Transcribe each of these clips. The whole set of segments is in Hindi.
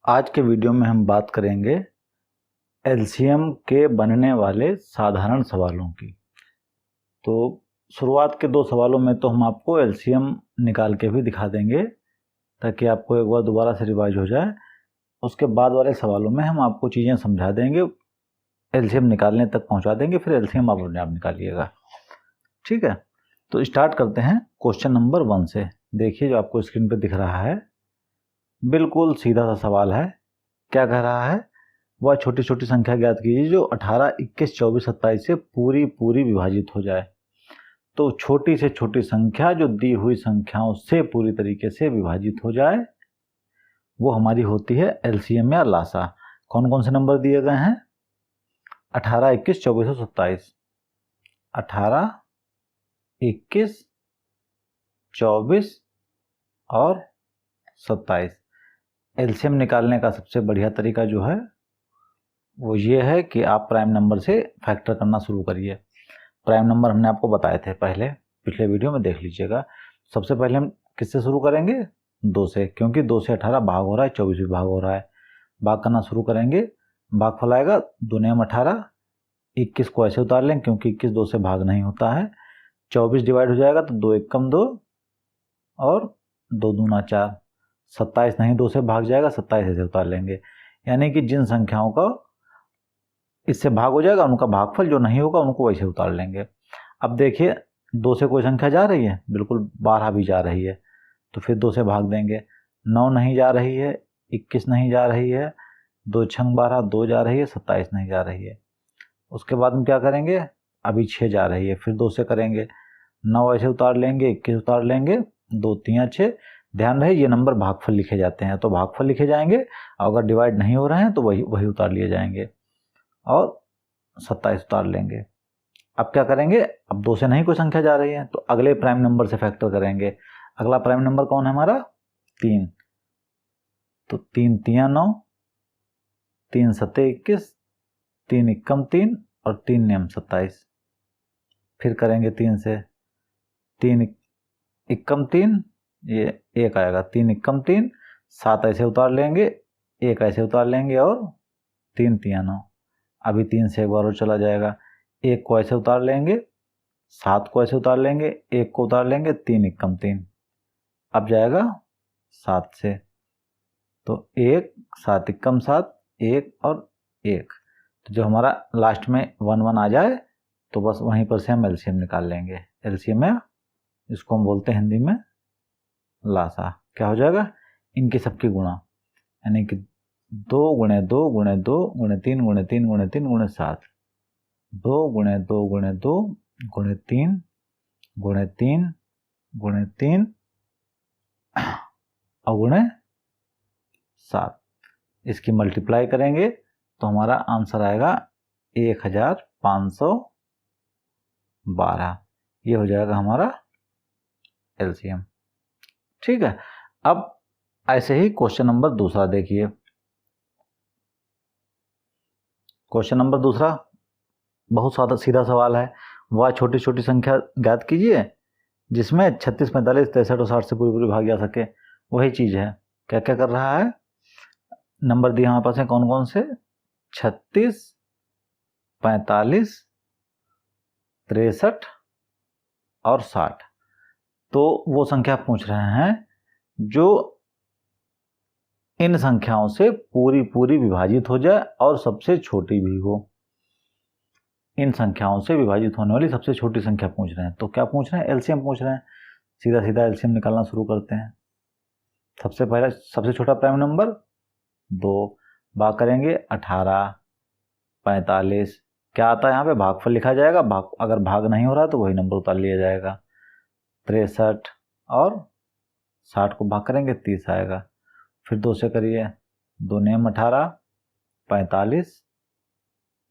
आज के वीडियो में हम बात करेंगे एलसीएम के बनने वाले साधारण सवालों की। तो शुरुआत के 2 सवालों में तो हम आपको एलसीएम निकाल के भी दिखा देंगे ताकि आपको एक बार दोबारा से रिवाइज हो जाए। उसके बाद वाले सवालों में हम आपको चीज़ें समझा देंगे, एलसीएम निकालने तक पहुंचा देंगे, फिर एलसीएम आप अपने आप निकालिएगा। ठीक है, तो स्टार्ट करते हैं क्वेश्चन नंबर 1 से। देखिए जो आपको स्क्रीन पर दिख रहा है, बिल्कुल सीधा सा सवाल है। क्या कह रहा है? वह छोटी छोटी संख्या ज्ञात कीजिए जो 18, 21, 24, 27 से पूरी विभाजित हो जाए। तो छोटी से छोटी संख्या जो दी हुई संख्याओं से पूरी तरीके से विभाजित हो जाए वो हमारी होती है एलसीएम या लासा। कौन कौन से नंबर दिए गए हैं? 18, 21, 24 और 27। 18, 21, 24 और 27। एलसीएम निकालने का सबसे बढ़िया तरीका जो है वो ये है कि आप प्राइम नंबर से फैक्टर करना शुरू करिए। प्राइम नंबर हमने आपको बताए थे पहले, पिछले वीडियो में देख लीजिएगा। सबसे पहले हम किससे शुरू करेंगे? 2 से, क्योंकि 2 से 18 भाग हो रहा है, 24 भी भाग हो रहा है। भाग करना शुरू करेंगे, भागफल आएगा 2 नियम 18। 21 को ऐसे उतार लें क्योंकि 21 2 से भाग नहीं होता है। 24 डिवाइड हो जाएगा तो 2 एकम 2 और 2 दूना 4। 27 नहीं 2 से भाग जाएगा, 27 ऐसे उतार लेंगे। यानी कि जिन संख्याओं का इससे भाग हो जाएगा उनका भागफल जो नहीं होगा उनको वैसे उतार लेंगे। अब देखिए 2 से कोई संख्या जा रही है, बिल्कुल 12 भी जा रही है, तो फिर 2 से भाग देंगे। 9 नहीं जा रही है, 21 नहीं जा रही है, 2 छंग 12, 2 जा रही है, 27 नहीं जा रही है। उसके बाद हम क्या करेंगे? अभी 6 जा रही है, फिर 2 से करेंगे। 9 ऐसे उतार लेंगे, 21 उतार लेंगे, 2 3 6। ध्यान रहे ये नंबर भागफल लिखे जाते हैं, तो भागफल लिखे जाएंगे। अगर डिवाइड नहीं हो रहे हैं तो वही उतार लिए जाएंगे और 27 उतार लेंगे। अब क्या करेंगे? अब 2 से नहीं कोई संख्या जा रही है तो अगले प्राइम नंबर से फैक्टर करेंगे। अगला प्राइम नंबर कौन है हमारा? 3। तो 3 तिया 9, 3 सते 21, 3 इक्कम 3 और 3 नियम 27। फिर करेंगे 3 से, 3 इक्कम 3, ये 1 आएगा, 3 इक्कम 3, 7 ऐसे उतार लेंगे, 1 ऐसे उतार लेंगे और 3 तिया 9। अभी 3 से एक बार और चला जाएगा, 1 को ऐसे उतार लेंगे, 7 को ऐसे उतार लेंगे, 1 को उतार लेंगे, 3 इक्कम 3। अब जाएगा 7 से, तो 1 7 इक्कम 7, 1 और 1। तो जो हमारा लास्ट में 1 1 आ जाए तो बस वहीं पर से हम एलसीएम निकाल लेंगे। एलसीएम में इसको हम बोलते हैं हिंदी में लासा। क्या हो जाएगा? इनकी सबकी गुणा, यानी कि 2 गुणे 2 गुणे 2 गुणे 3 गुणे 3 गुणे 3 गुणे 7। 2 गुणे 2 गुणे 2 गुणे 3 गुणे 3 गुणे 3 और गुणे 7। इसकी मल्टीप्लाई करेंगे तो हमारा आंसर आएगा 1512। ये हो जाएगा हमारा एलसीएम। ठीक है, अब ऐसे ही क्वेश्चन नंबर दूसरा देखिए। क्वेश्चन नंबर दूसरा बहुत सीधा सवाल है। वह छोटी छोटी संख्या ज्ञात कीजिए जिसमें 36, 45, 63 और 60 से पूरी भाग जा सके। वही चीज है। क्या क्या कर रहा है? नंबर दिए हमारे पास है कौन कौन से? 36, 45, 63 और 60। तो वो संख्या पूछ रहे हैं जो इन संख्याओं से पूरी विभाजित हो जाए और सबसे छोटी भी हो। इन संख्याओं से विभाजित होने वाली सबसे छोटी संख्या पूछ रहे हैं। तो क्या पूछ रहे हैं? एलसीएम पूछ रहे हैं। सीधा सीधा एलसीएम निकालना शुरू करते हैं। सबसे पहले सबसे छोटा प्राइम नंबर 2, भाग करेंगे 18, 45। क्या आता है यहाँ पे? भागफल लिखा जाएगा। अगर भाग नहीं हो रहा तो वही नंबर उतार लिया जाएगा। 63 और 60 को भाग करेंगे 30 आएगा। फिर 2 से करिए, 2 नियम 18, 45,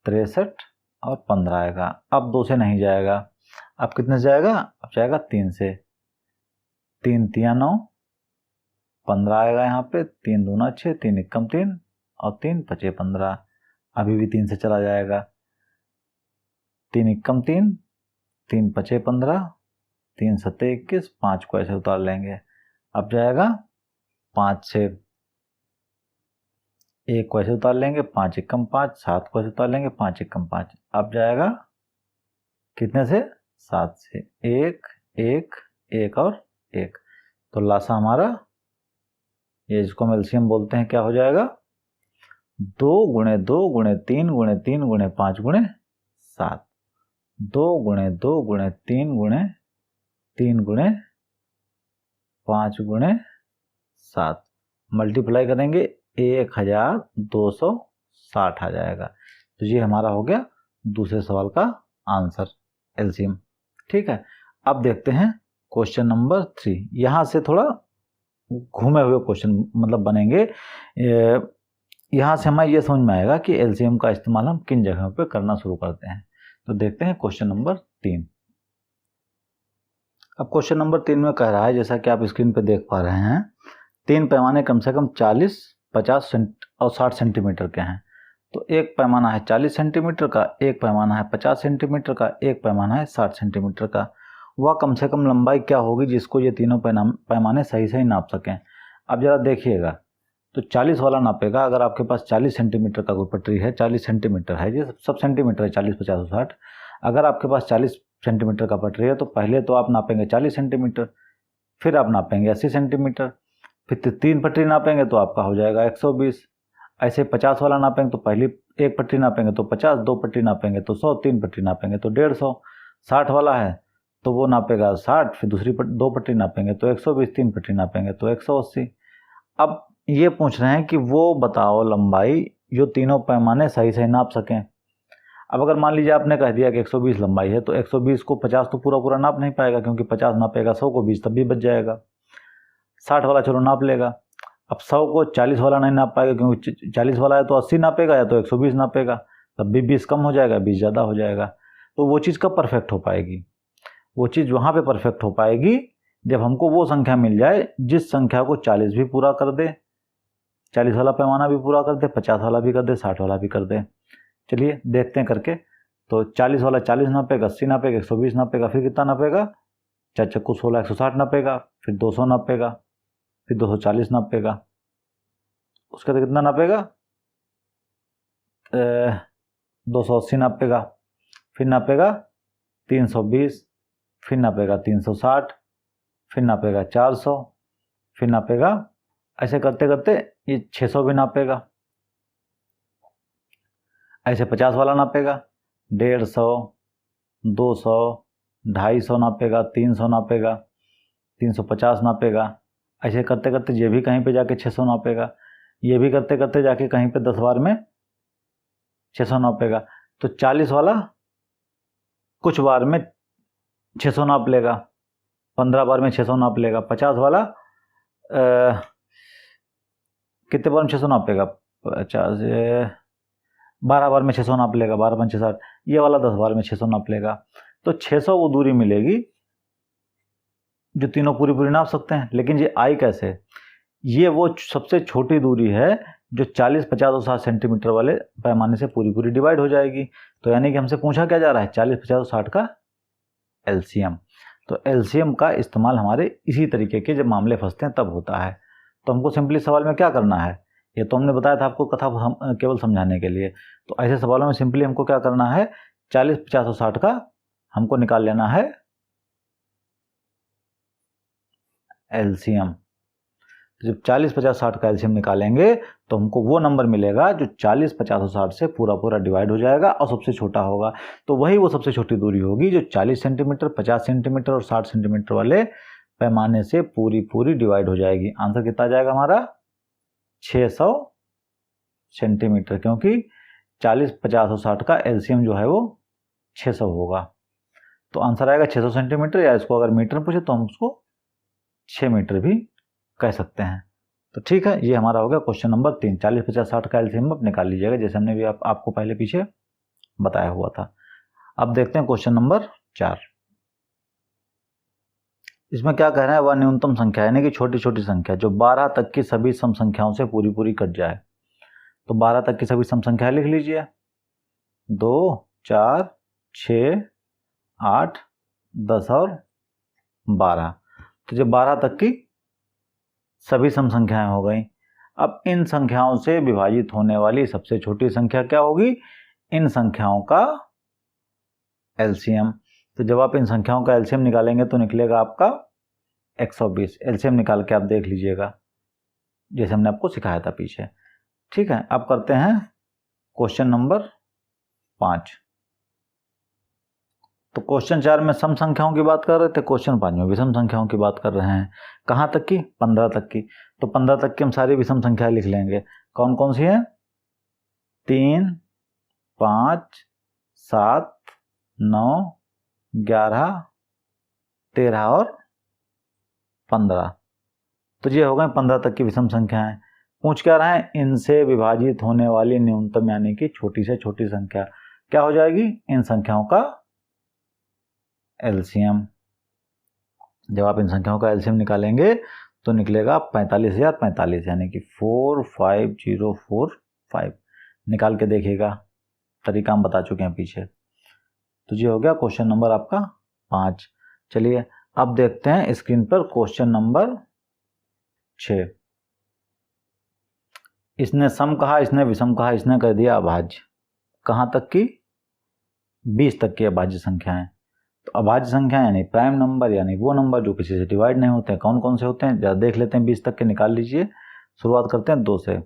63 और 15 आएगा। अब 2 से नहीं जाएगा, अब कितने से जाएगा? अब जाएगा 3 से। 3 तिया 9, 15 आएगा यहाँ पे। 3 दूना 6, 3 इक्कम 3 और 3 पचे 15। अभी भी 3 से चला जाएगा। 3 इक्कम 3, 3 पचे 15, 3 सते 21, 5 को ऐसे उतार लेंगे। अब जाएगा 5 से 1 को ऐसे उतार लेंगे, 5 एकम 5, 7 को ऐसे उतार लेंगे, 5 एकम 5, अब जाएगा कितने से? 7 से। 1 1 1 और 1, तो लासा हमारा ये जिसको हम एलसीएम बोलते हैं क्या हो जाएगा? 2 गुणे 2 गुणे 3 गुणे 3 गुणे 5 गुणे 7, 2 गुणे 2 गुणे 3 गुणे 3 गुणे 5 गुणे 7, मल्टीप्लाई करेंगे 1260 आ जाएगा। तो ये हमारा हो गया दूसरे सवाल का आंसर, एलसीएम। ठीक है, अब देखते हैं क्वेश्चन नंबर 3। यहाँ से थोड़ा घूमे हुए क्वेश्चन मतलब बनेंगे। यहाँ से हमें यह समझ में आएगा कि एलसीएम का इस्तेमाल हम किन जगहों पे करना शुरू करते हैं। तो देखते हैं क्वेश्चन नंबर 3। अब क्वेश्चन नंबर 3 में कह रहा है, जैसा कि आप स्क्रीन पे देख पा रहे हैं, 3 पैमाने कम से कम 40, 50 और 60 सेंटीमीटर के हैं। तो एक पैमाना है 40 सेंटीमीटर का, एक पैमाना है 50 सेंटीमीटर का, एक पैमाना है 60 सेंटीमीटर का। वह कम से कम लंबाई क्या होगी जिसको ये तीनों पैमाने सही सही नाप सकें। अब जरा देखिएगा, तो 40 वाला नापेगा। अगर आपके पास 40 सेंटीमीटर का कोई पटरी है, 40 सेंटीमीटर है, ये सब सेंटीमीटर है, 40 50 और 60। अगर आपके पास 40 सेंटीमीटर का पटरी है तो पहले तो आप नापेंगे 40 सेंटीमीटर, फिर आप नापेंगे 80 सेंटीमीटर, फिर 3 पटरी नापेंगे तो आपका हो जाएगा 120। ऐसे 50 वाला नापेंगे तो पहली एक पटरी नापेंगे तो 50, 2 पटरी नापेंगे तो 100, 3 पटरी नापेंगे तो 150। 60 वाला है तो वो नापेगा 60, फिर दूसरी 2 पटरी नापेंगे तो 120, 3 पटरी नापेंगे तो 180। अब ये पूछ रहे हैं कि वो बताओ लंबाई जो तीनों पैमाने सही सही नाप सकें। अब अगर मान लीजिए आपने कह दिया कि 120 लंबाई है, तो 120 को 50 तो पूरा पूरा नाप नहीं पाएगा, क्योंकि 50 नापेगा 100 को 20 तब भी बच जाएगा। 60 वाला चलो नाप लेगा। अब 100 को 40 वाला नहीं नाप पाएगा, क्योंकि 40 वाला है तो 80 नापेगा या तो 120 नापेगा, तब भी 20 कम हो जाएगा, 20 ज़्यादा हो जाएगा। तो वो चीज़ कब परफेक्ट हो पाएगी? वो चीज़ वहाँ पे परफेक्ट हो पाएगी जब हमको वो संख्या मिल जाए जिस संख्या को 40 भी पूरा कर दे, 40 वाला पैमाना भी पूरा कर दे, 50 वाला भी कर दे, 60 वाला भी कर दे। चलिए देखते हैं करके। तो 40 वाला 40 नापेगा, 80 नापेगा, 120 नापेगा, फिर कितना नापेगा? 4 चक्कू 16, 160 नापेगा, फिर 200 नापेगा, फिर 240 नापेगा, उसके बाद कितना नापेगा? 280 नापेगा, फिर नापेगा 320, फिर नापेगा 360, फिर नापेगा 400, फिर नापेगा, ऐसे करते करते ये 600 भी नापेगा। ऐसे 50 वाला नापेगा, 150, 200, 250 नापेगा, 300 नापेगा, 350 नापेगा। ऐसे करते करते ये भी कहीं पे जाके 600 नापेगा, ये भी करते करते जाके कहीं पे 10 बार में 600 नापेगा। तो 40 वाला कुछ बार में 600 नाप लेगा, 15 बार में 600 नाप लेगा। 50 वाला कितने बार में 600 नापेगा? 50 12 बार में 600 नाप लेगा, 12 5 60। ये वाला 10 बार में 600 नाप लेगा। तो 600 वो दूरी मिलेगी जो तीनों पूरी पूरी नाप सकते हैं। लेकिन ये आई कैसे? ये वो सबसे छोटी दूरी है जो 40, 50 और 60 सेंटीमीटर वाले पैमाने से पूरी पूरी डिवाइड हो जाएगी। तो यानी कि हमसे पूछा क्या जा रहा है? 40, 50 और 60 का एलसीएम। तो एलसीएम का इस्तेमाल हमारे इसी तरीके के जब मामले फंसते हैं तब होता है। तो हमको सिंपली सवाल में क्या करना है, ये तो हमने बताया था आपको कथा केवल समझाने के लिए। तो ऐसे सवालों में सिंपली हमको क्या करना है? 40, 50 और 60 का हमको निकाल लेना है एलसीएम। जब 40, 50, 60 का एलसीएम निकालेंगे तो हमको वो नंबर मिलेगा जो 40, 50 और 60 से पूरा पूरा डिवाइड हो जाएगा और सबसे छोटा होगा। तो वही वो सबसे छोटी दूरी होगी जो 40 सेंटीमीटर, 50 सेंटीमीटर और 60 सेंटीमीटर वाले पैमाने से पूरी पूरी डिवाइड हो जाएगी। आंसर कितना आ जाएगा हमारा? 600 सेंटीमीटर, क्योंकि 40, 50 और 60 का एलसीएम जो है वो 600 होगा। तो आंसर आएगा 600 सेंटीमीटर, या इसको अगर मीटर पूछे तो हम उसको 6 मीटर भी कह सकते हैं। तो ठीक है, ये हमारा हो गया क्वेश्चन नंबर 3। 40, 50, 60 का एलसीएम आप निकाल लीजिएगा, जैसे हमने भी आपको पहले पीछे बताया हुआ था। अब देखते हैं क्वेश्चन नंबर 4। इसमें क्या कह रहा है? वह न्यूनतम संख्या यानी कि छोटी छोटी संख्या जो 12 तक की सभी सम संख्याओं से पूरी पूरी कट जाए। तो 12 तक की सभी सम संख्याएं लिख लीजिए। 2, 4, 6, 8, 10 और 12। तो जब 12 तक की सभी सम संख्याएं हो गई, अब इन संख्याओं से विभाजित होने वाली सबसे छोटी संख्या क्या होगी? इन संख्याओं का एलसीएम। तो जब आप इन संख्याओं का एलसीएम निकालेंगे तो निकलेगा आपका 120। एलसीएम निकाल के आप देख लीजिएगा, जैसे हमने आपको सिखाया था पीछे। ठीक है, अब करते हैं क्वेश्चन नंबर 5। तो क्वेश्चन 4 में सम संख्याओं की बात कर रहे थे, क्वेश्चन 5 में विषम संख्याओं की बात कर रहे हैं। कहाँ तक की? 15 तक की। तो 15 तक की हम सारी विषम संख्याएं लिख लेंगे। कौन कौन सी हैं? 3, 5, 7, 9, 11, 13 और 15। तो ये हो गए 15 तक की विषम संख्याएं। पूछ क्या रहा है? इनसे विभाजित होने वाली न्यूनतम यानी कि छोटी से छोटी संख्या क्या हो जाएगी? इन संख्याओं का एलसीएम। जब आप इन संख्याओं का एलसीएम निकालेंगे तो निकलेगा 45,045 यानी कि 45045। निकाल के देखिएगा, तरीका हम बता चुके हैं पीछे। तो ये हो गया क्वेश्चन नंबर आपका 5। चलिए अब देखते हैं स्क्रीन पर क्वेश्चन नंबर 6। इसने सम कहा, इसने विषम कहा, इसने कर दिया अभाज्य। कहाँ तक की? 20 तक की अभाज्य संख्याएं। तो अभाज्य संख्या यानी प्राइम नंबर, यानी वो नंबर जो किसी से डिवाइड नहीं होते हैं। कौन कौन से होते हैं जरा देख लेते हैं। 20 तक के निकाल लीजिए। शुरुआत करते हैं 2 से।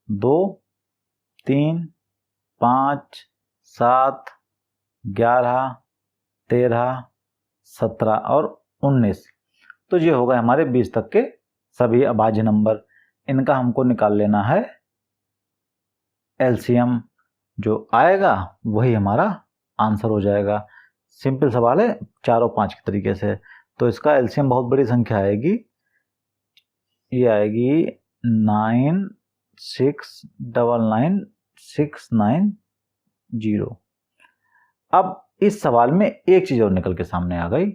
2, 3, 5, 7, 11, 13, 17 और 19। तो ये हो गए हमारे 20 तक के सभी अभाज्य नंबर। इनका हमको निकाल लेना है एलसीएम। जो आएगा वही हमारा आंसर हो जाएगा। सिंपल सवाल है, 4 और 5 के तरीके से। तो इसका एलसीएम बहुत बड़ी संख्या आएगी, ये आएगी 9699,690। अब इस सवाल में एक चीज और निकल के सामने आ गई।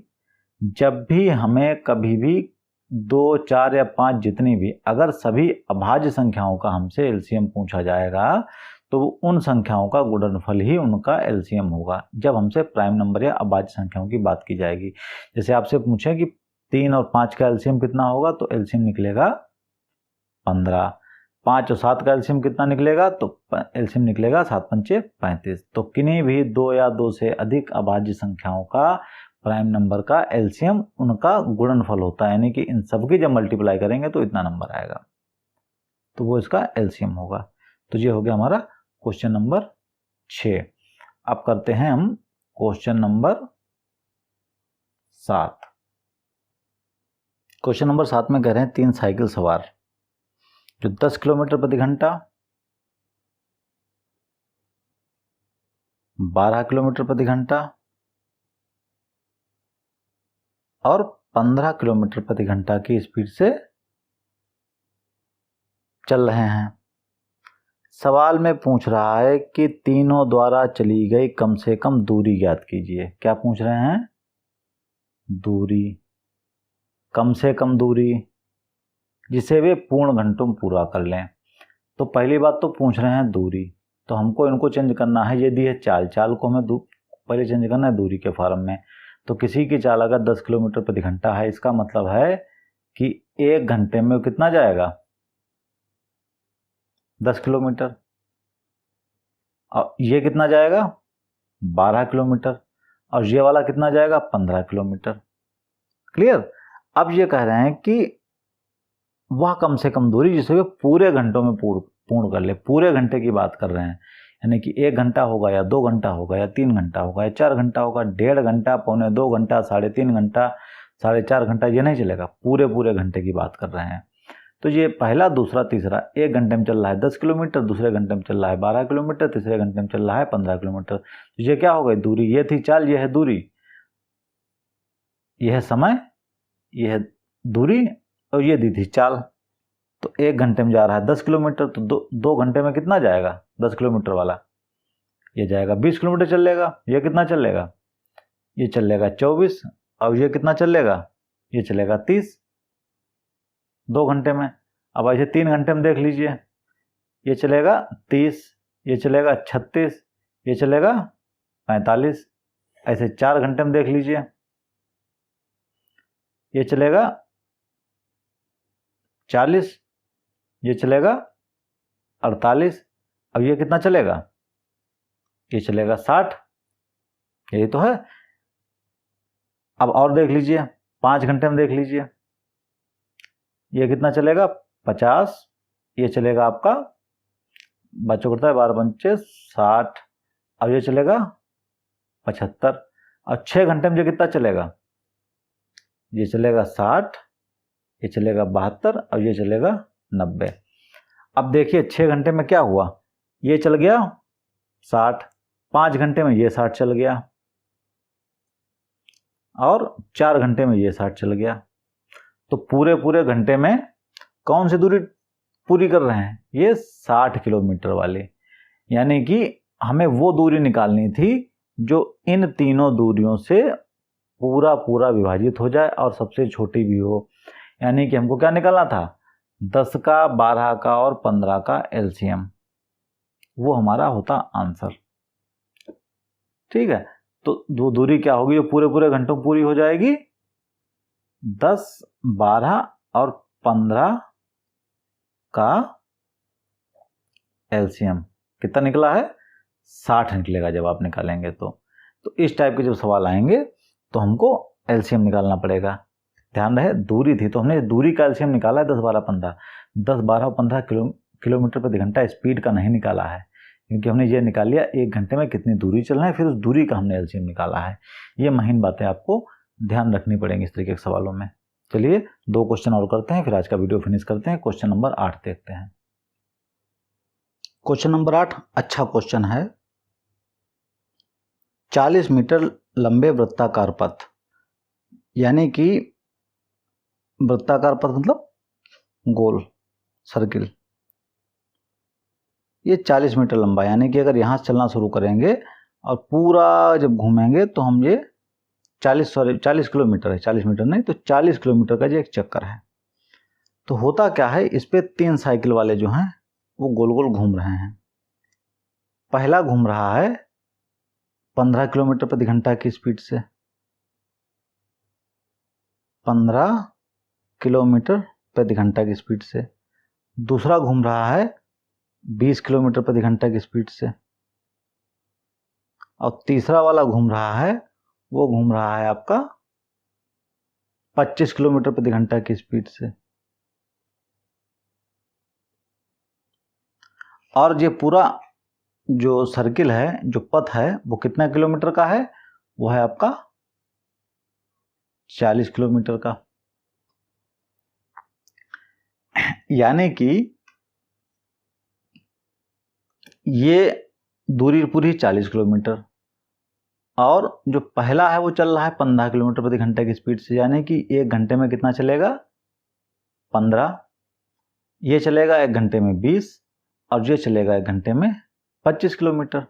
जब भी हमें कभी भी 2, 4 या 5 जितनी भी अगर सभी अभाज्य संख्याओं का हमसे एलसीएम पूछा जाएगा तो उन संख्याओं का गुणनफल ही उनका एलसीएम होगा जब हमसे प्राइम नंबर या अभाज्य संख्याओं की बात की जाएगी। जैसे आपसे पूछे कि 3 और 5 का एलसीएम कितना होगा, तो एलसीएम निकलेगा 15। 5 और 7 का एलसीएम कितना निकलेगा, तो एलसीएम निकलेगा 7 पंचे 35। तो किन्हीं भी 2 या 2 से अधिक अभाज्य संख्याओं का प्राइम नंबर का एलसीएम उनका गुणनफल होता है, यानी कि इन सबकी जब मल्टीप्लाई करेंगे तो इतना नंबर आएगा, तो वो इसका एलसीएम होगा। तो ये हो गया हमारा क्वेश्चन नंबर 6। अब करते हैं हम क्वेश्चन नंबर 7। क्वेश्चन नंबर 7 में कह रहे हैं 3 साइकिल सवार जो 10 किलोमीटर प्रति घंटा, 12 किलोमीटर प्रति घंटा और 15 किलोमीटर प्रति घंटा की स्पीड से चल रहे हैं। सवाल में पूछ रहा है कि तीनों द्वारा चली गई कम से कम दूरी ज्ञात कीजिए। क्या पूछ रहे हैं? दूरी, कम से कम दूरी जिसे वे पूर्ण घंटों में पूरा कर लें। तो पहली बात तो पूछ रहे हैं दूरी, तो हमको इनको चेंज करना है। ये दी है चाल, चाल को हमें पहले चेंज करना है दूरी के फॉर्म में। तो किसी की चाल अगर 10 किलोमीटर प्रति घंटा है, इसका मतलब है कि 1 घंटे में कितना जाएगा? 10 किलोमीटर। और ये कितना जाएगा? 12 किलोमीटर। और ये वाला कितना जाएगा? 15 किलोमीटर। क्लियर? अब ये कह रहे हैं कि वह कम से कम दूरी जिसे वे पूरे घंटों में पूर्ण कर ले। पूरे घंटे की बात कर रहे हैं, यानी कि 1 घंटा होगा या 2 घंटा होगा या 3 घंटा होगा या 4 घंटा होगा, 1.5 घंटा, 1.25 घंटा, 3.5 घंटा, 4.5 घंटा, ये नहीं चलेगा। पूरे घंटे की बात कर रहे हैं। तो ये पहला, दूसरा, तीसरा, 1 घंटे में चल रहा है 10 किलोमीटर, दूसरे घंटे में चल रहा है 12 किलोमीटर, तीसरे घंटे में चल रहा है 15 किलोमीटर। तो ये क्या हो गई? दूरी। ये थी चाल, ये है दूरी, ये है समय, ये है दूरी और ये दी थी चाल। तो 1 घंटे में जा रहा है 10 किलोमीटर, तो 2 घंटे में कितना जाएगा? 10 किलोमीटर वाला ये जाएगा 20 किलोमीटर चल लेगा। ये कितना चल लेगा? ये चल लेगा 24। और ये कितना चल लेगा? ये चलेगा 30 2 घंटे में। अब ऐसे 3 घंटे में देख लीजिए, ये चलेगा 30, ये चलेगा 36, ये चलेगा 45। ऐसे 4 घंटे में देख लीजिए, ये चलेगा 40 ये चलेगा 48, अब ये कितना चलेगा, ये चलेगा 60, यही तो है। अब और देख लीजिए, 5 घंटे में देख लीजिए, ये कितना चलेगा 50, ये चलेगा आपका, बच्चों करता है 12 पंचे 60, अब ये चलेगा 75, और 6 घंटे में ये कितना चलेगा, ये चलेगा 60, ये चलेगा 72 और ये चलेगा 90। अब देखिए 6 घंटे में क्या हुआ, ये चल गया 60, 5 घंटे में ये 60 चल गया, और 4 घंटे में ये 60 चल गया। तो पूरे पूरे घंटे में कौन सी दूरी पूरी कर रहे हैं, ये 60 किलोमीटर वाली। यानी कि हमें वो दूरी निकालनी थी जो इन तीनों दूरियों से पूरा पूरा विभाजित हो जाए और सबसे छोटी भी हो। यानी कि हमको क्या निकालना था, 10 का, 12 का और 15 का एलसीएम, वो हमारा होता आंसर। ठीक है, तो दो दूरी क्या होगी जो पूरे पूरे घंटों में पूरी हो जाएगी, 10, 12 और 15 का एलसीएम कितना निकला है, 60 निकलेगा जब आप निकालेंगे तो इस टाइप के जब सवाल आएंगे तो हमको एलसीएम निकालना पड़ेगा। ध्यान रहे दूरी थी तो हमने दूरी का एलसीएम निकाला है 10, 12, 15, 10, 12, 15 किलोमीटर प्रति घंटा स्पीड का नहीं निकाला है, क्योंकि हमने ये निकाल लिया 1 घंटे में कितनी दूरी चलना है, फिर उस दूरी का हमने एलसीएम निकाला है। ये महीन बातें आपको ध्यान रखनी पड़ेंगी इस तरीके के सवालों में। चलिए 2 क्वेश्चन और करते हैं, फिर आज का वीडियो फिनिश करते हैं। क्वेश्चन नंबर 8 देखते हैं। क्वेश्चन नंबर 8 अच्छा क्वेश्चन है। 40 मीटर लंबे वृत्ताकार पथ, यानी कि वृत्ताकार पथ मतलब गोल सर्किल, ये 40 मीटर लंबा, यानी कि अगर यहाँ से चलना शुरू करेंगे और पूरा जब घूमेंगे तो हम ये 40 किलोमीटर है, 40 मीटर नहीं तो 40 किलोमीटर का जो एक चक्कर है। तो होता क्या है, इस पे 3 साइकिल वाले जो हैं वो गोल गोल घूम रहे हैं। पहला घूम रहा है 15 किलोमीटर प्रति घंटा की स्पीड से, 15 किलोमीटर प्रति घंटा की स्पीड से। दूसरा घूम रहा है 20 किलोमीटर प्रति घंटा की स्पीड से, और तीसरा वाला घूम रहा है, वो घूम रहा है आपका 25 किलोमीटर प्रति घंटा की स्पीड से। और ये पूरा जो सर्किल है, जो पथ है, वो कितना किलोमीटर का है, वो है आपका 40 किलोमीटर का। यानी कि ये दूरी पूरी 40 किलोमीटर, और जो पहला है वो चल रहा है 15 किलोमीटर प्रति घंटे की स्पीड से, यानी कि 1 घंटे में कितना चलेगा 15, ये चलेगा 1 घंटे में 20, और ये चलेगा 1 घंटे में 25 किलोमीटर।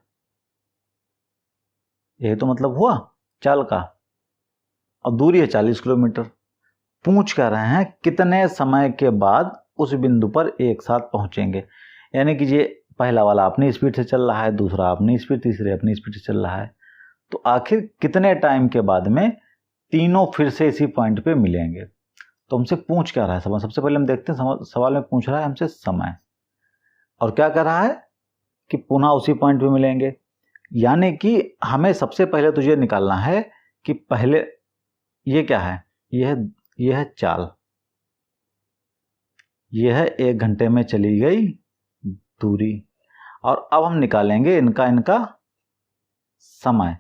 यही तो मतलब हुआ चाल का, और दूरी है 40 किलोमीटर। पूछ कर रहे हैं कितने समय के बाद उस बिंदु पर एक साथ पहुंचेंगे। यानी कि ये पहला वाला अपनी स्पीड से चल रहा है, दूसरा अपनी स्पीड, तीसरे अपनी स्पीड से चल रहा है, तो आखिर कितने टाइम के बाद में तीनों फिर से इसी पॉइंट पे मिलेंगे। तो हमसे पूछ क्या रहा है सवाल, सबसे पहले हम देखते हैं सवाल में पूछ रहा है हमसे समय, और क्या कह रहा है कि पुनः उसी पॉइंट पे मिलेंगे। यानी कि हमें सबसे पहले तो ये निकालना है कि पहले ये क्या है, यह है चाल, यह है 1 घंटे में चली गई दूरी, और अब हम निकालेंगे इनका समय।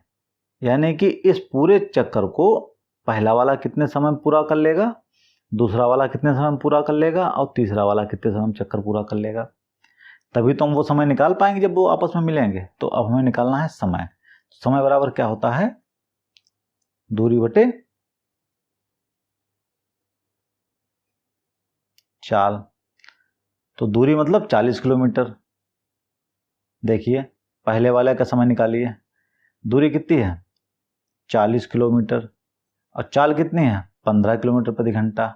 यानी कि इस पूरे चक्कर को पहला वाला कितने समय में पूरा कर लेगा, दूसरा वाला कितने समय में पूरा कर लेगा, और तीसरा वाला कितने समय में चक्कर पूरा कर लेगा। तभी तो हम वो समय निकाल पाएंगे जब वो आपस में मिलेंगे। तो अब हमें निकालना है समय। समय बराबर क्या होता है, दूरी बटे चाल। तो दूरी मतलब 40 किलोमीटर। देखिए पहले वाले का समय निकालिए, दूरी कितनी है 40 किलोमीटर, और चाल कितनी है 15 किलोमीटर प्रति घंटा।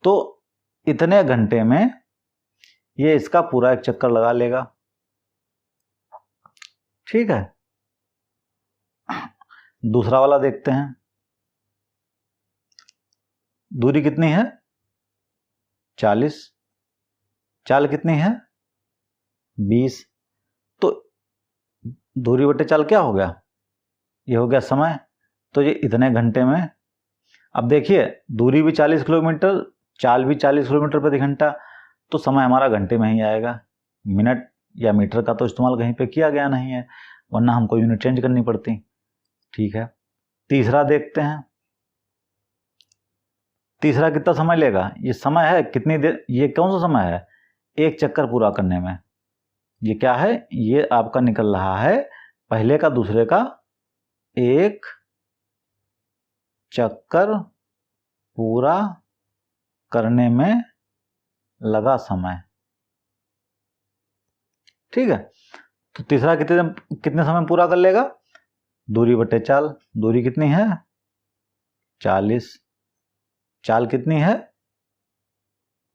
तो इतने घंटे में ये इसका पूरा एक चक्कर लगा लेगा। ठीक है, दूसरा वाला देखते हैं, दूरी कितनी है 40, चाल कितनी है 20, तो दूरी बटे चाल क्या हो गया, ये हो गया समय। तो ये इतने घंटे में, अब देखिए दूरी भी 40 किलोमीटर, चाल भी 40 किलोमीटर प्रति घंटा, तो समय हमारा घंटे में ही आएगा। मिनट या मीटर का तो इस्तेमाल कहीं पे किया गया नहीं है, वरना हमको यूनिट चेंज करनी पड़ती। ठीक है, तीसरा देखते हैं, तीसरा कितना समय लेगा, ये समय है कितनी देर, ये कौन सा समय है, एक चक्कर पूरा करने में। ये क्या है, ये आपका निकल रहा है पहले का दूसरे का एक चक्कर पूरा करने में लगा समय। ठीक है, तो तीसरा कितने समय पूरा कर लेगा, दूरी बटे चाल, दूरी कितनी है 40, चाल कितनी है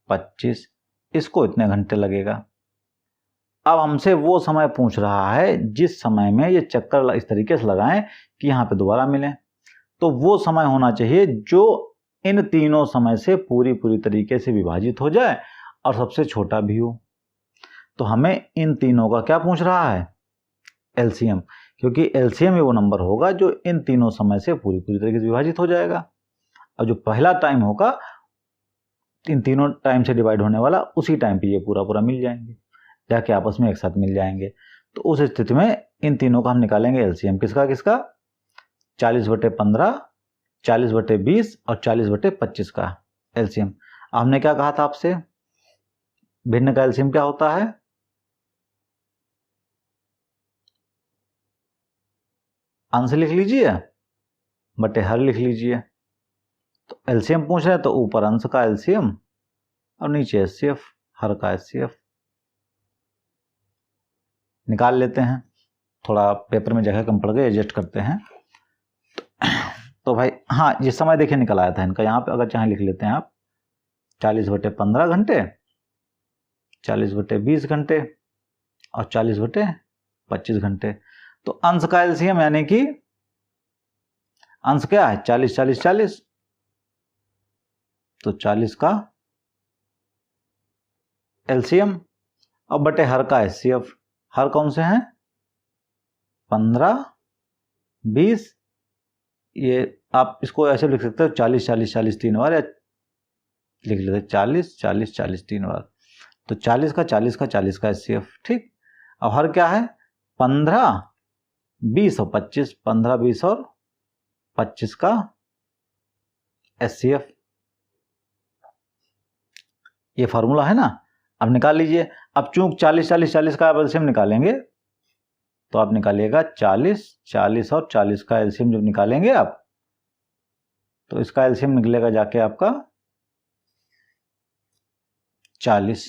25, इसको इतने घंटे लगेगा। अब हमसे वो समय पूछ रहा है जिस समय में ये चक्कर इस तरीके से लगाएं कि यहाँ पे दोबारा मिलें, तो वो समय होना चाहिए जो इन तीनों समय से पूरी तरीके से विभाजित हो जाए और सबसे छोटा भी हो। तो हमें इन तीनों का क्या पूछ रहा है, एलसीएम, क्योंकि एलसीएम ही वो नंबर होगा जो इन तीनों समय से पूरी तरीके से विभाजित हो जाएगा। और जो पहला टाइम होगा इन तीनों टाइम से डिवाइड होने वाला, उसी टाइम पे ये पूरा मिल जाएंगे, जाके आपस में एक साथ मिल जाएंगे। तो उस स्थिति में इन तीनों का हम निकालेंगे एलसीएम, किसका 40/15, 40/20 और 40/25 का एलसीएम। हमने क्या कहा था आपसे, भिन्न का एलसीएम क्या होता है, अंश लिख लीजिए बटे हर लिख लीजिए। तो एलसीएम पूछ रहे हैं तो ऊपर अंश का एलसीएम और नीचे एचसीएफ, हर का एचसीएफ निकाल लेते हैं। थोड़ा पेपर में जगह कम पड़ गई, एडजस्ट करते हैं। तो भाई हाँ, ये समय देखिए निकल आया था इनका, यहाँ पे अगर चाहे लिख लेते हैं आप 40/15 घंटे, 40/20 घंटे और 40/25 घंटे। तो अंश का एलसीएम यानी कि अंश क्या है 40 तो 40 का एलसीएम और बटे हर का एचसीएफ। हर कौन से हैं 15, 20, ये आप इसको ऐसे लिख सकते हो 40 3 बार, या लिख लेते 40 3 बार। तो 40 का एचसीएफ। ठीक, अब हर क्या है 15, 20 और 25, 15, 20 और 25 का एचसीएफ। ये फार्मूला है ना, अब निकाल लीजिए। अब चूंकि 40 का आप एलसीएम निकालेंगे तो आप निकालिएगा 40 और 40 का एलसीएम जब निकालेंगे आप, तो इसका एलसीएम निकलेगा जाके आपका 40।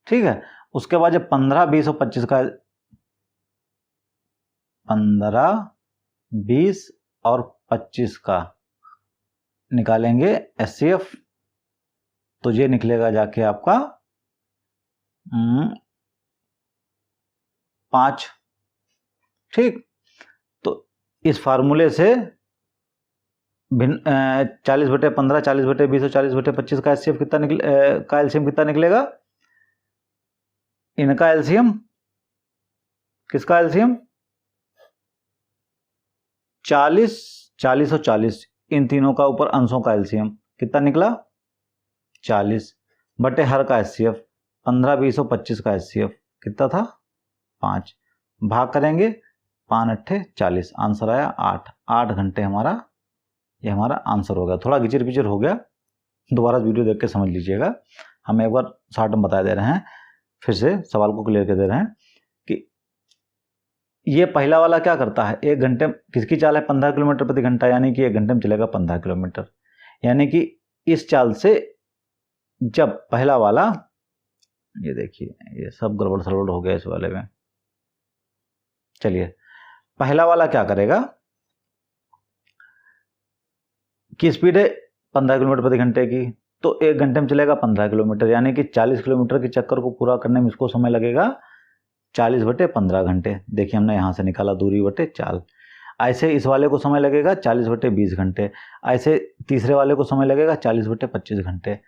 ठीक है, उसके बाद जब 15, 20 और 25 का 15, 20 और 25 का निकालेंगे एचसीएफ, तो ये निकलेगा जाके आपका 5। ठीक, तो इस फार्मूले से 40/15, 40/20 और 40/25 का एचसीएफ कितना का एलसीएम कितना निकलेगा, इनका एलसीएम, किसका एलसीएम 40 और 40, इन तीनों का ऊपर अंशों का एलसीएम कितना निकला 40 बटे हर का एचसीएफ 15, 20 और 25 का एचसीएफ कितना था 5, भाग करेंगे 5 8 40, आंसर आया 8 घंटे हमारा, ये हमारा आंसर हो गया। थोड़ा गिचर पिचर हो गया, दोबारा वीडियो देख के समझ लीजिएगा। हम एक बार शॉर्ट में बता दे रहे हैं, फिर से सवाल को क्लियर कर दे रहे हैं कि ये पहला वाला क्या करता है, एक घंटे किसकी चाल है 15 किलोमीटर प्रति घंटा, यानी कि एक घंटे में चलेगा 15 किलोमीटर। यानी कि इस चाल से जब पहला वाला, ये देखिए ये सब गड़बड़ सड़बड़ हो गया इस वाले में, चलिए पहला वाला क्या करेगा की स्पीड है 15 किलोमीटर प्रति घंटे की, तो एक घंटे में चलेगा 15 किलोमीटर, यानी कि 40 किलोमीटर के चक्कर को पूरा करने में इसको समय लगेगा 40/15 घंटे। देखिए हमने यहाँ से निकाला दूरी बटे चाल। ऐसे इस वाले को समय लगेगा 40/20 घंटे, ऐसे तीसरे वाले को समय लगेगा 40/25 घंटे।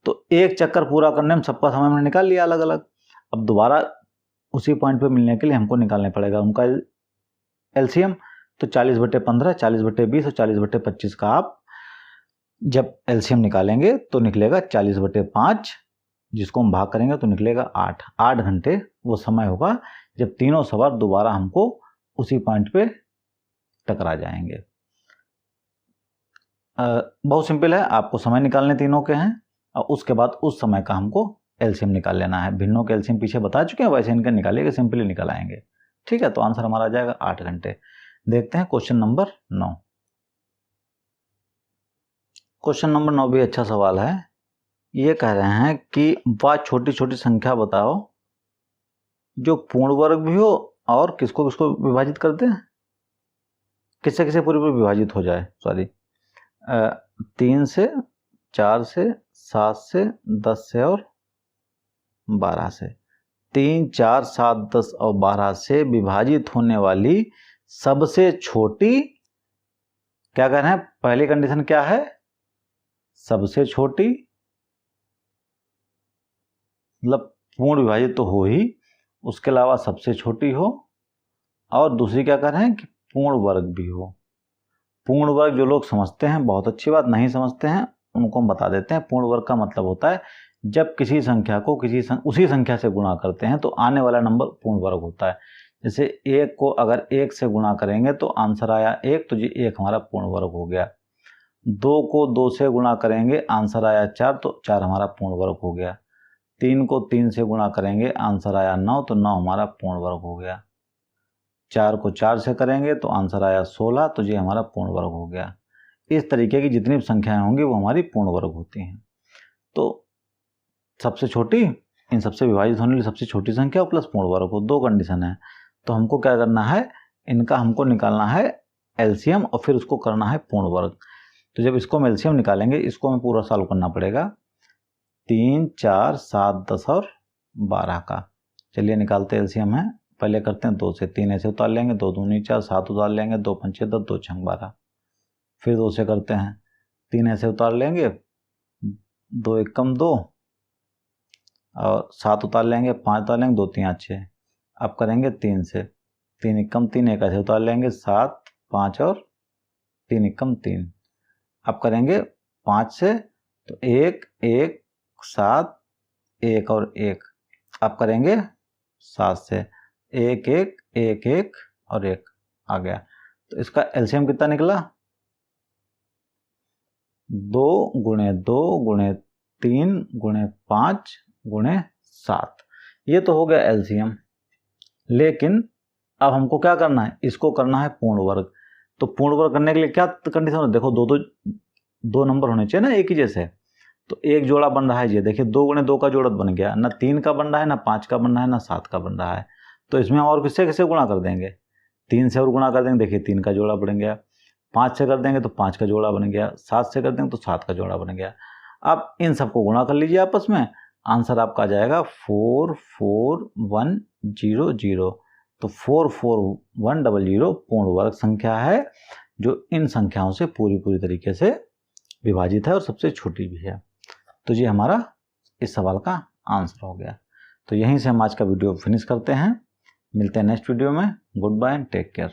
तो एक चक्कर पूरा करने में सबका समय हमने निकाल लिया अलग अलग। अब दोबारा उसी पॉइंट पे मिलने के लिए हमको निकालने पड़ेगा उनका एलसीएम। तो 40/15, 40/20 और 40/25 का आप जब एलसीएम निकालेंगे तो निकलेगा 40/5, जिसको हम भाग करेंगे तो निकलेगा 8। 8 घंटे वो समय होगा जब तीनों सवाल दोबारा हमको उसी पॉइंट पे टकरा जाएंगे। बहुत सिंपल है, आपको समय निकालने तीनों के हैं और उसके बाद उस समय का हमको एलसीएम निकाल लेना है। भिन्नों के एलसीएम पीछे बता चुके हैं, वैसे इनका निकालिएगा, सिंपली निकल आएंगे। ठीक है, तो आंसर हमारा आ जाएगा 8 घंटे। देखते हैं क्वेश्चन नंबर 9। क्वेश्चन नंबर 9 भी अच्छा सवाल है। ये कह रहे हैं कि वह छोटी छोटी संख्या बताओ जो पूर्ण वर्ग भी हो और किसको किसको विभाजित करते हैं, किससे किससे पूरी पूरी विभाजित हो जाए, सॉरी 3 से, 4 से, 7 से, 10 से और 12 से। 3, 4, 7, 10 और 12 से विभाजित होने वाली सबसे छोटी, क्या कह रहे हैं, पहली कंडीशन क्या है, सबसे छोटी, मतलब पूर्ण विभाजित तो हो ही, उसके अलावा सबसे छोटी हो, और दूसरी क्या कर रहे हैं कि पूर्ण वर्ग भी हो। पूर्ण वर्ग जो लोग समझते हैं बहुत अच्छी बात, नहीं समझते हैं उनको हम बता देते हैं। पूर्ण वर्ग का मतलब होता है जब किसी संख्या को उसी संख्या से गुणा करते हैं तो आने वाला नंबर पूर्ण वर्ग होता है। जैसे 1 को अगर 1 से गुणा करेंगे तो आंसर आया 1, तो जी 1 हमारा पूर्ण वर्ग हो गया। 2 को 2 से गुणा करेंगे आंसर आया 4, तो 4 हमारा पूर्ण वर्ग हो गया। 3 को 3 से गुणा करेंगे आंसर आया 9, तो 9 हमारा पूर्ण वर्ग हो गया। 4 को 4 से करेंगे तो आंसर आया 16, तो ये हमारा पूर्ण वर्ग हो गया। इस तरीके की जितनी भी संख्याएं होंगी वो हमारी पूर्ण वर्ग होती हैं। तो सबसे छोटी, इन सबसे विभाजित होने वाली सबसे छोटी संख्या प्लस पूर्ण वर्ग हो, 2 कंडीशन है। तो हमको क्या करना है, इनका हमको निकालना है एलसीएम और फिर उसको करना है पूर्ण वर्ग। तो जब इसको हम एलसीएम निकालेंगे, इसको हमें पूरा सॉल्व करना पड़ेगा। 3, 4, 7, 10 और 12 का। चलिए निकालते एलसीएम है। पहले करते हैं 2 से, 3 ऐसे उतार लेंगे, 2 दूनी 4, 7 उतार लेंगे, 2 पंचे 10, 2 छंग 12। फिर 2 से करते हैं, 3 ऐसे उतार लेंगे, 2 एकम 2 और 7 उतार लेंगे, 5 उतार लेंगे, 2 3 6। अब करेंगे 3 से, 3 एकम 3, एक ऐसे उतार लेंगे, 7, 5 और 3 एकम 3। अब करेंगे 5 से, तो 1 1 7 1 और 1। अब करेंगे 7 से, 1 1 1 1 और 1 आ गया। तो इसका एलसीएम कितना निकला, 2 गुणे 2 गुणे 3 गुणे 5 गुणे 7। ये तो हो गया एलसीएम। लेकिन अब हमको क्या करना है, इसको करना है पूर्ण वर्ग। तो पूर्ण वर्ग करने के लिए क्या कंडीशन है, देखो दो नंबर होने चाहिए ना एक ही जैसे। तो एक जोड़ा बन रहा है, ये देखिए 2 गुणे 2 का जोड़ा बन गया, ना 3 का बन रहा है, ना 5 का बन रहा है, ना 7 का बन रहा है। तो इसमें और किससे किससे गुणा कर देंगे, 3 से और गुणा कर देंगे, देखिए 3 का जोड़ा बन गया। 5 से कर देंगे तो 5 का जोड़ा बन गया, 7 से कर देंगे तो 7 का जोड़ा बन गया। अब इन सबको गुणा कर लीजिए आपस में, आंसर आपका आ जाएगा 44100। तो 44100 पूर्ण वर्ग संख्या है जो इन संख्याओं से पूरी तरीके से विभाजित है और सबसे छोटी भी है। तो ये हमारा इस सवाल का आंसर हो गया। तो यहीं से हम आज का वीडियो फिनिश करते हैं। मिलते हैं नेक्स्ट वीडियो में। Goodbye and take care.